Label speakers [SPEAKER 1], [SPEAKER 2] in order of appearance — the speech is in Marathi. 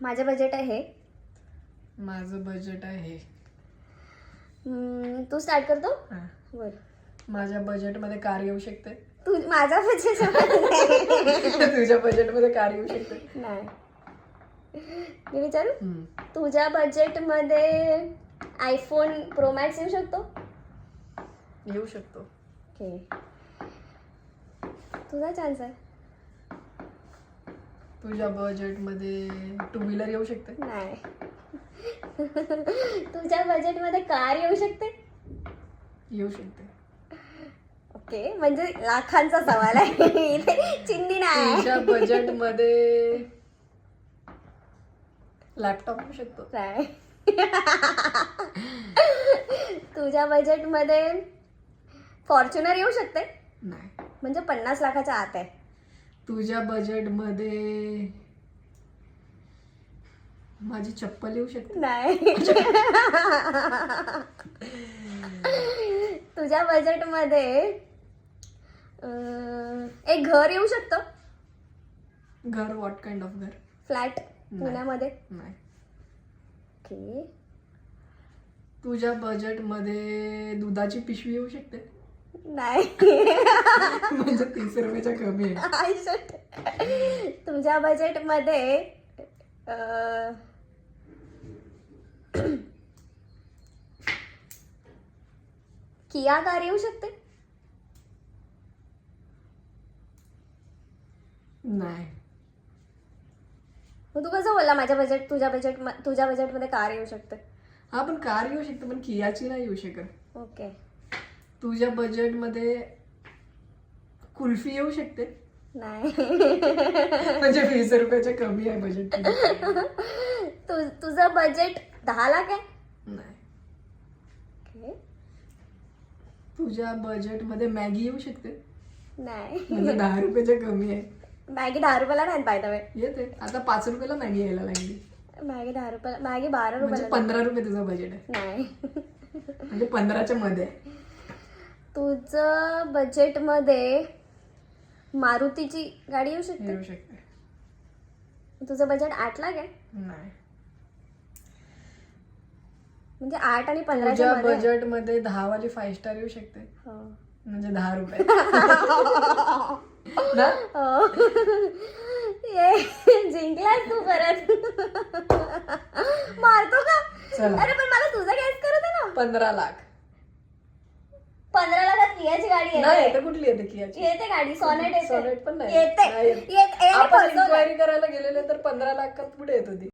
[SPEAKER 1] माझं बजेट आहे.
[SPEAKER 2] माझं बजेट आहे.
[SPEAKER 1] तू स्टार्ट करतो.
[SPEAKER 2] हा.
[SPEAKER 1] बोल.
[SPEAKER 2] माझ्या बजेटमध्ये कार येऊ शकते.
[SPEAKER 1] तू माझा बजेट
[SPEAKER 2] तुझ्या बजेटमध्ये कार येऊ शकते.
[SPEAKER 1] नाही. मी विचारू.
[SPEAKER 2] हम्म.
[SPEAKER 1] तुझ्या बजेटमध्ये आयफोन प्रो मॅक्स येऊ शकतो.
[SPEAKER 2] येऊ शकतो.
[SPEAKER 1] ओके. तुझा चान्स आहे.
[SPEAKER 2] तुझ्या बजेटमध्ये टू व्हीलर येऊ शकते.
[SPEAKER 1] नाही. तुझ्या बजेटमध्ये कार येऊ शकते.
[SPEAKER 2] येऊ शकते.
[SPEAKER 1] ओके, म्हणजे लाखांचा सवाल आहे. इथे चिंदी नाही.
[SPEAKER 2] तुझ्या बजेटमध्ये लॅपटॉप येऊ शकतो.
[SPEAKER 1] नाही. तुझ्या बजेटमध्ये फॉर्च्युनर येऊ शकते.
[SPEAKER 2] नाही.
[SPEAKER 1] म्हणजे 50 लाखाच्या आत आहे.
[SPEAKER 2] तुझ्या बजेटमध्ये माझी चप्पल येऊ शकते.
[SPEAKER 1] नाही. तुझ्या बजेटमध्ये एक घर येऊ शकतं.
[SPEAKER 2] घर? व्हॉट काइंड ऑफ घर?
[SPEAKER 1] फ्लॅट पुण्यामध्ये.
[SPEAKER 2] नाही.
[SPEAKER 1] ओके.
[SPEAKER 2] तुझ्या बजेटमध्ये दुधाची पिशवी येऊ शकते.
[SPEAKER 1] नाही.
[SPEAKER 2] म्हणजे 30 रुपयाच्या कमी आहे.
[SPEAKER 1] तुझ्या बजेटमध्ये किया कार येऊ शकते.
[SPEAKER 2] नाही.
[SPEAKER 1] मग तू कसं बोलला माझ्या बजेट तुझ्या बजेटमध्ये कार येऊ शकते.
[SPEAKER 2] हा, पण कार येऊ शकते, पण कियाची नाही येऊ शकत.
[SPEAKER 1] ओके.
[SPEAKER 2] तुझ्या बजेटमध्ये कुल्फी येऊ शकते.
[SPEAKER 1] नाही.
[SPEAKER 2] म्हणजे 20 रुपयाच्या कमी आहे बजेट.
[SPEAKER 1] तुझं बजेट 10 लाख आहे.
[SPEAKER 2] नाही.
[SPEAKER 1] ओके.
[SPEAKER 2] तुझ्या बजेटमध्ये मॅगी येऊ शकते.
[SPEAKER 1] नाही.
[SPEAKER 2] म्हणजे 10 रुपयाच्या कमी आहे.
[SPEAKER 1] मॅगी 10 रुपयाला नाही बाय द वे.
[SPEAKER 2] येते आता 5 रुपयाला मॅगी यायला लागली.
[SPEAKER 1] मॅगी 10 रुपयाला. मॅगी 12
[SPEAKER 2] म्हणजे
[SPEAKER 1] रुपयाला.
[SPEAKER 2] 15 रुपये तुझं बजेट आहे.
[SPEAKER 1] नाही.
[SPEAKER 2] म्हणजे 15च्या मध्ये आहे.
[SPEAKER 1] तुझं बजेटमध्ये मारुतीची गाडी येऊ शकते.
[SPEAKER 2] येऊ शकते.
[SPEAKER 1] तुझं बजेट 8 लाख आहे.
[SPEAKER 2] नाही.
[SPEAKER 1] म्हणजे 8 आणि 15च्या
[SPEAKER 2] तुझ्या
[SPEAKER 1] मध्ये.
[SPEAKER 2] बजेटमध्ये 10 वाली 5 स्टार येऊ शकते.
[SPEAKER 1] हो.
[SPEAKER 2] म्हणजे 10 रुपये ना?
[SPEAKER 1] हो. ये जिंकलास तू परत. मारतो का?
[SPEAKER 2] चला.
[SPEAKER 1] अरे पण मला तुझा गॅस करत आहे ना.
[SPEAKER 2] 15 लाख.
[SPEAKER 1] 15 लाखात कियाची गाडी
[SPEAKER 2] नाही,
[SPEAKER 1] येते.
[SPEAKER 2] तर कुठली येते कियाची?
[SPEAKER 1] येते गाडी. सोनेट येते.
[SPEAKER 2] सोनेट पण नाही.
[SPEAKER 1] येते.
[SPEAKER 2] नाही येत.
[SPEAKER 1] येते.
[SPEAKER 2] आपण इन्क्वायरी करायला गेलेले तर 15 लाखात पुढे येत होती.